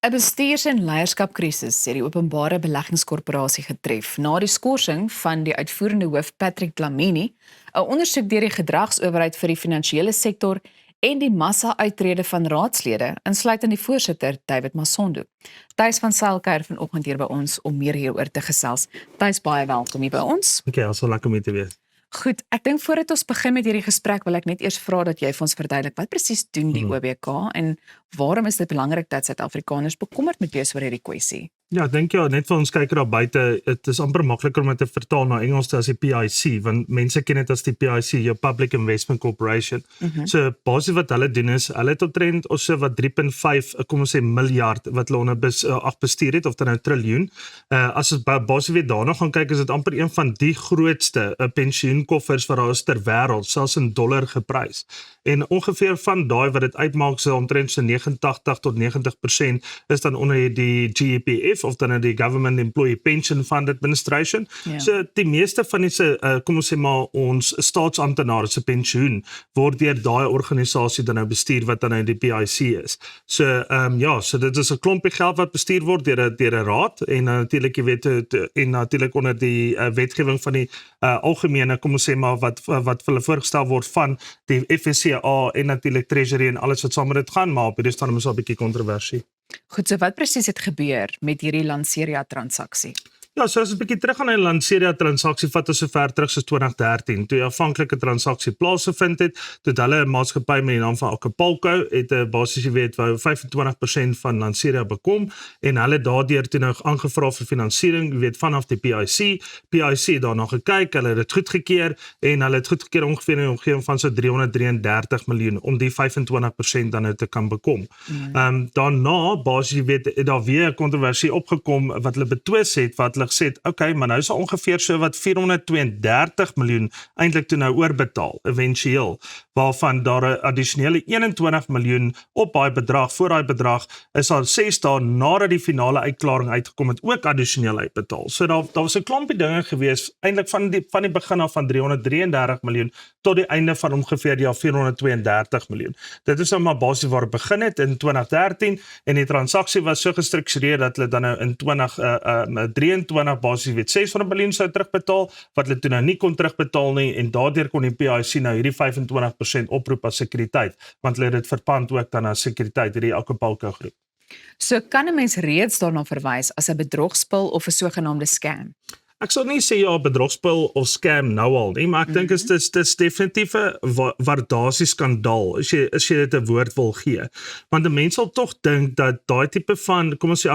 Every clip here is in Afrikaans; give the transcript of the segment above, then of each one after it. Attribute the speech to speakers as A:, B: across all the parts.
A: 'n Bestuurs- en leierskapkrisis het die Openbare Beleggingskorporasie getref na die skorsing van die uitvoerende hoof Patrick Dlamini, 'n ondersoek deur die gedragsowerheid vir die finansiële sektor en die massa-uittrede van raadslede, insluitend die voorsitter David Masondo. Thys van Sail kuier vanoggend hier by ons om meer hieroor te gesels. Thys, baie welkom hier by ons.
B: Okay, so lekker om hier te wees.
A: Goed, ek dink voordat ons begin met hierdie gesprek wil ek net eers vra dat jy vir ons verduidelik wat presies doen die OBK en waarom is dit belangrik dat Suid-Afrikaners bekommerd moet wees oor hierdie kwessie?
B: Ja, ek dink net vir ons kyker daar buite, dit is amper makliker om dit te vertaal na Engels as die PIC, want mense ken dit as die PIC, jou Public Investment Corporation. So basies wat hulle doen is, hulle het omtrent of so wat 3.5, kom ons sê miljard wat hulle onder bestuur het, of dan nou triljoen. As ons basies weer daarna gaan kyk, is dit amper een van die grootste pensioenkoffers wat daar is ter wêreld, selfs in dollar geprys. En ongeveer van daai wat dit uitmaak, so omtrent so 89 tot 90% is dan onder die GEPF, of dan die Government Employee Pension Fund Administration.
A: Ja.
B: So die meeste van die kom ons sê maar ons staatsamptenare se pensioen word deur daai organisasie dan nou bestuur wat dan nou die PIC is. So so dit is 'n klompie geld wat bestuur word deur 'n raad en natuurlik jy weet en natuurlik onder die wetgewing van die algemene kom ons sê maar wat vir hulle voorgestel word van die FSCA en natuurlik Treasury en alles wat saam met dit gaan, maar op hierdie stadium is daar 'n bietjie kontroversie.
A: Goed, so wat presies het gebeur met hierdie Lanseria-transaksie?
B: Ja, so as 'n bietjie terug aan die Lanseria-transaksie vat ons so ver terug soos 2013, toe 'n afhanklike transaksie plaasgevind het, toe hulle 'n maatskappy met die naam van Acapulco het basies jy weet wou 25% van Lanseria bekom en hulle daardeur toe nou aangevra vir finansiering, jy weet vanaf die PIC. PIC het daarna gekyk, hulle het dit goedgekeur en hulle het goedgekeur ongeveer in die omgewing van so 333 miljoen om die 25% dan nou te kan bekom. Daarna basies jy weet het daar weer 'n kontroversie opgekom wat hulle betwis het wat hulle gesê het, okay, maar nou is daar ongeveer so wat 432 miljoen eintlik toe nou oorbetaal, eventueel, waarvan daar 'n addisionele 21 miljoen op daai bedrag, voor daai bedrag, is al 6 dae nadat die finale uitklaring uitgekom het, ook addisioneel uitbetaal. So daar was 'n klompie dinge gewees, eintlik van die begin af van 333 miljoen, tot die einde van ongeveer die 432 miljoen. Dit is nou maar basies waar het begin het in 2013, en die transaksie was so gestruktureer dat hulle dan nou in 2023 basies weet 600 miljoen sou terugbetaal, wat hulle toe nou nie kon terugbetaal nie, en daardeur kon die PIC nou hierdie 25% oproep as sekuriteit, want hulle het dit verpand ook dan as sekuriteit, hierdie Acapulco groep.
A: So kan 'n mens reeds daarna verwys as 'n bedrogspel of 'n sogenaamde scam?
B: Ek sal nie sê ja, bedrogspel of scam nou al nie, maar ek dink dis definitief 'n waardasieskandaal, as jy dit 'n woord wil gee. Want 'n mens sal tog dink dat daai tipe van, kom ons sê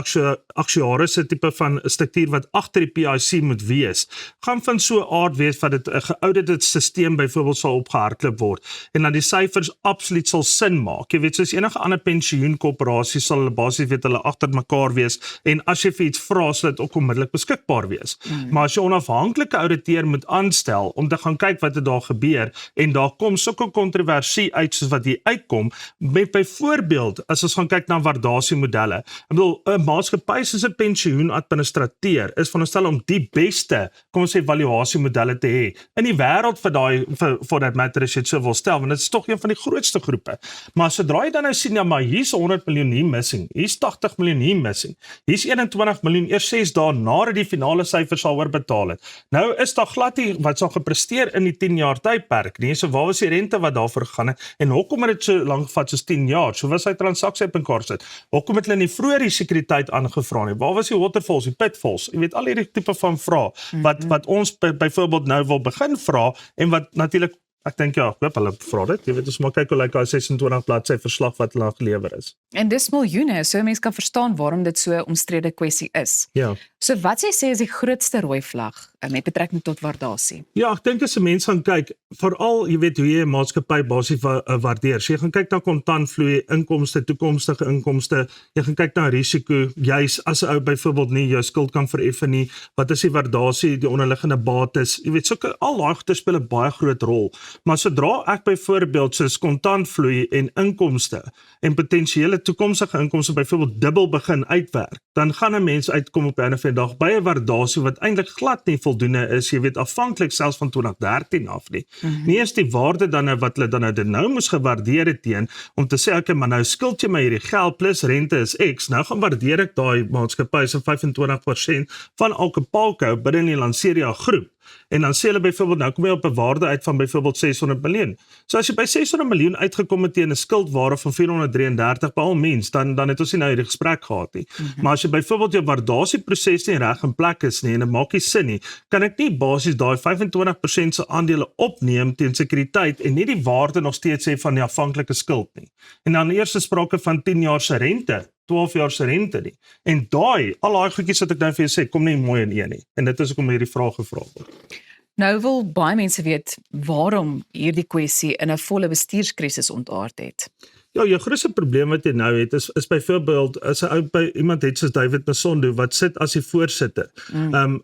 B: aktuariese tipe van struktuur wat agter die PIC moet wees, gaan van so 'n aard wees wat dit 'n geouditeerde stelsel byvoorbeeld sal opgehardloop word en dat die syfers absoluut sal sin maak. Jy weet, soos enige ander pensioenkorporasie sal hulle basies weet hulle agter mekaar wees en as jy vir iets vra, sal dit ook onmiddellik beskikbaar wees. Maar as jy 'n onafhanklike ouditeur moet aanstel om te gaan kyk wat het daar gebeur en daar kom sulke kontroversie uit soos wat hier uitkom, met byvoorbeeld as ons gaan kyk na waardasiemodelle. Ek bedoel, 'n maatskappy soos 'n pensioenadministrateur is veronderstel om die beste, kom ons sê, valuasiemodelle te hê in die wêreld vir dat matter as jy dit so wil stel, want dit is tog een van die grootste groepe. Maar sodra jy dan nou sien, ja, maar hier's 100 miljoen hier missing, hier's 80 miljoen hier missing, hier's 21 miljoen eers 6 dae nadat die finale syfers al oorbetaal het. Nou is daar glad nie wat sal gepresteer in die 10 jaar tydperk nie. So waar was die rente wat daarvoor gegaan het en hoekom het dit so lank gevat soos 10 jaar? So was hy transaksie op mekaar sit. Hoekom het hulle nie vroeër die sekuriteit aangevra nie? Waar was die waterfalls, die pitfalls? Jy weet al hierdie tipe van vrae wat ons byvoorbeeld nou wil begin vra en wat natuurlik ek dink ja, ek hoop hulle vra dit. Jy weet ons maar kyk hoe lyk daai 26 bladsy verslag wat hulle gelewer is.
A: En dis miljoene, so mense kan verstaan waarom dit so 'n omstrede kwessie is.
B: Ja.
A: So wat sê is die grootste rooi vlag met betrekking tot waardasie?
B: Ja, ek dink as 'n mens gaan kyk, veral jy weet hoe jy 'n maatskappy basies waardeer. So jy gaan kyk na kontantvloei, inkomste, toekomstige inkomste, jy gaan kyk na risiko, juis as 'n ou byvoorbeeld nie jou skuld kan vereffen nie, wat is die waardasie, die onderliggende bates, jy weet sulke al daai goeie speel 'n baie groot rol. Maar sodra ek byvoorbeeld soos kontantvloei en inkomste en potensiële toekomstige inkomste byvoorbeeld dubbel begin uitwerk, dan gaan 'n mens uitkom op 'n einde van die dag by 'n waardasie wat eintlik glad nie voldoende is, jy weet, afhanklik selfs van 2013 af nie. Nie eens die waarde dan wat hulle dan dit nou moes gewaardeer het teen, om te sê, okay, maar nou skuld jy my hierdie geld plus rente is X, nou gaan waardeer ek daai maatskappy se 25% van Alkapalco binne die Lanseria groep. En dan sê hulle byvoorbeeld, nou kom jy op 'n waarde uit van byvoorbeeld 600 miljoen. So as jy by 600 miljoen uitgekom het teen 'n skuldwaarde van 433 by al mens, dan het ons nie nou hierdie gesprek gehad nie. Maar as jy byvoorbeeld jou waardasieproses nie reg in plek is nie en dit maak nie sin nie, kan ek nie basies daai 25% se aandele opneem teen sekuriteit en nie die waarde nog steeds hê van die afhanklike skuld nie. En dan eers sprake van 10 jaar se rente. 12 jaar se rente nie. En al daai goedjies wat ek nou vir jou sê, kom nie mooi in een nie. En dit is hoekom hierdie vraag gevra word.
A: Nou wil baie mense weet waarom hierdie kwessie in 'n volle bestuurskrisis ontaard het.
B: Ja, jou grootste probleem wat jy nou het is byvoorbeeld as 'n ou by iemand het soos David Masondo wat sit as die voorsitter.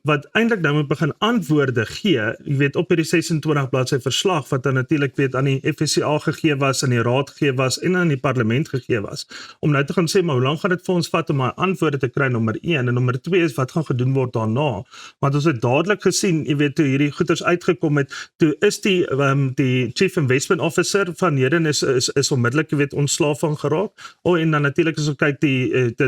B: Wat eintlik nou moet begin antwoorde gee, jy weet op hierdie 26 bladsy verslag wat dan natuurlik weet aan die FSCA gegee was, aan die raad gegee was en aan die parlement gegee was. Om nou te gaan sê maar hoe lank gaan dit vir ons vat om daai antwoorde te kry, nommer 1 en nommer 2 is wat gaan gedoen word daarna. Want ons het dadelik gesien, jy weet toe hierdie goeders uitgekom het, toe is die Chief Investment Officer van Heden is onmiddellik jy weet ontslaaf van geraak. En dan natuurlik as ons kyk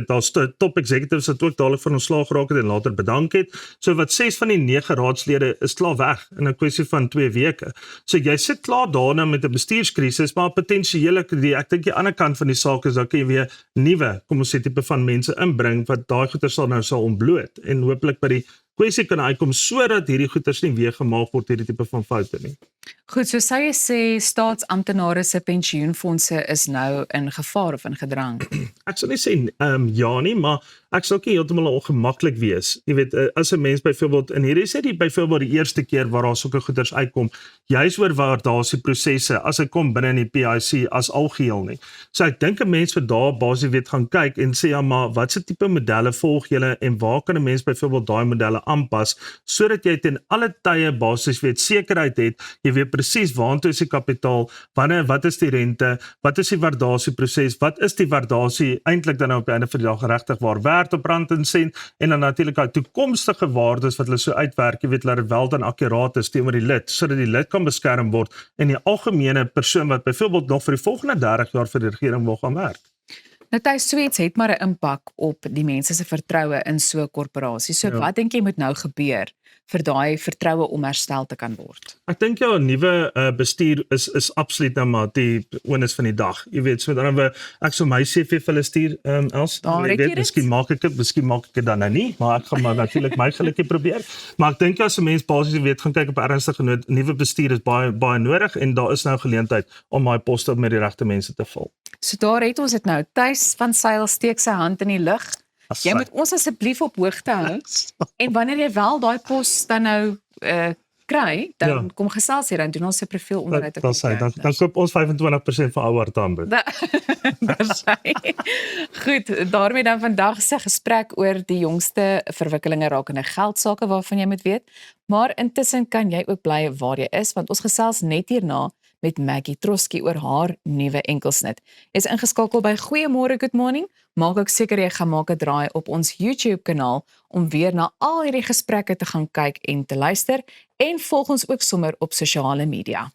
B: daar's top executives wat ook dadelik van ontslaaf geraak het en later bedank het. So wat 6 van die 9 raadslede is klaar weg in 'n kwessie van 2 weke. So jy sit klaar daarna met 'n bestuurskrisis, maar potensiëlik ek dink die ander kant van die saak is dat jy weer nuwe, kom ons sê tipe van mense inbring wat daai goeie sal ontbloot en hopelik by die kwessie kan uitkom sodat hierdie goeders nie weer gemaak word hierdie tipe van foute nie.
A: Goed, so sou jy sê staatsamptenare se pensioenfondse is nou in gevaar of in gedrang?
B: Ek sal nie sê ja nie, maar ek sal ook nie heeltemal ongemaklik wees. Jy weet, as 'n mens byvoorbeeld en hierdie is dit byvoorbeeld die eerste keer waar daar sulke goeders uitkom, juis oor waardasieprosesse as dit kom binne in die PIC as algeheel nie. So ek dink 'n mens vir daar basies weet gaan kyk en sê ja, maar watse tipe modelle volg julle en waar kan 'n mens byvoorbeeld daai modelle aanpas sodat jy ten alle tye basies weet sekerheid het, jy weet presies waantoe is die kapitaal, wat is die rente, wat is die waardasieproses, wat is die waardasie eintlik dan nou op die einde van die dag regtig waar werd op rand en sent en dan natuurlik die toekomstige waardes wat hulle so uitwerk, jy weet laat dit wel dan akkuraat is teenoor die lid sodat die lid kan beskerm word en die algemene persoon wat byvoorbeeld nog vir die volgende 30 jaar vir die regering wil gaan werk.
A: Nou Thys, so iets het maar 'n impak op die mense se vertroue in so 'n korporasie. So wat dink jy moet nou gebeur vir daai vertroue om herstel te kan word?
B: Ek dink jou nuwe bestuur is absoluut nou maar die onus van die dag. Jy weet, so dan ek sou my CV vir hulle stuur, Els. Jy weet, miskien maak ek dit dan nou nie, maar ek gaan maar natuurlik my gelukkie probeer. Maar ek dink as 'n mens basies weet gaan kyk op ernstige nuwe bestuur is baie nodig en daar is nou geleentheid om daai poste met die regte mense te vul.
A: So daar het ons dit nou. Thys van Sail steek sy hand in die lug. Jy moet ons asseblief op hoogte hou. En wanneer jy wel daai pos dan nou kry, dan kom gesels hier en doen ons 'n profiel onderhoud.
B: Dan koop ons 25% van ouer tande.
A: Goed, daarmee dan vandag se gesprek oor die jongste verwikkelinge rakende geldsaake waarvan jy moet weet. Maar intussen kan jy ook bly waar jy is want ons gesels net hierna met Maggie Troski oor haar nuwe enkelsnit. Is ingeskakel by Goeiemôre Good Morning. Maak ook seker jy gaan maak 'n draai op ons YouTube kanaal om weer na al hierdie gesprekke te gaan kyk en te luister en volg ons ook sommer op sosiale media.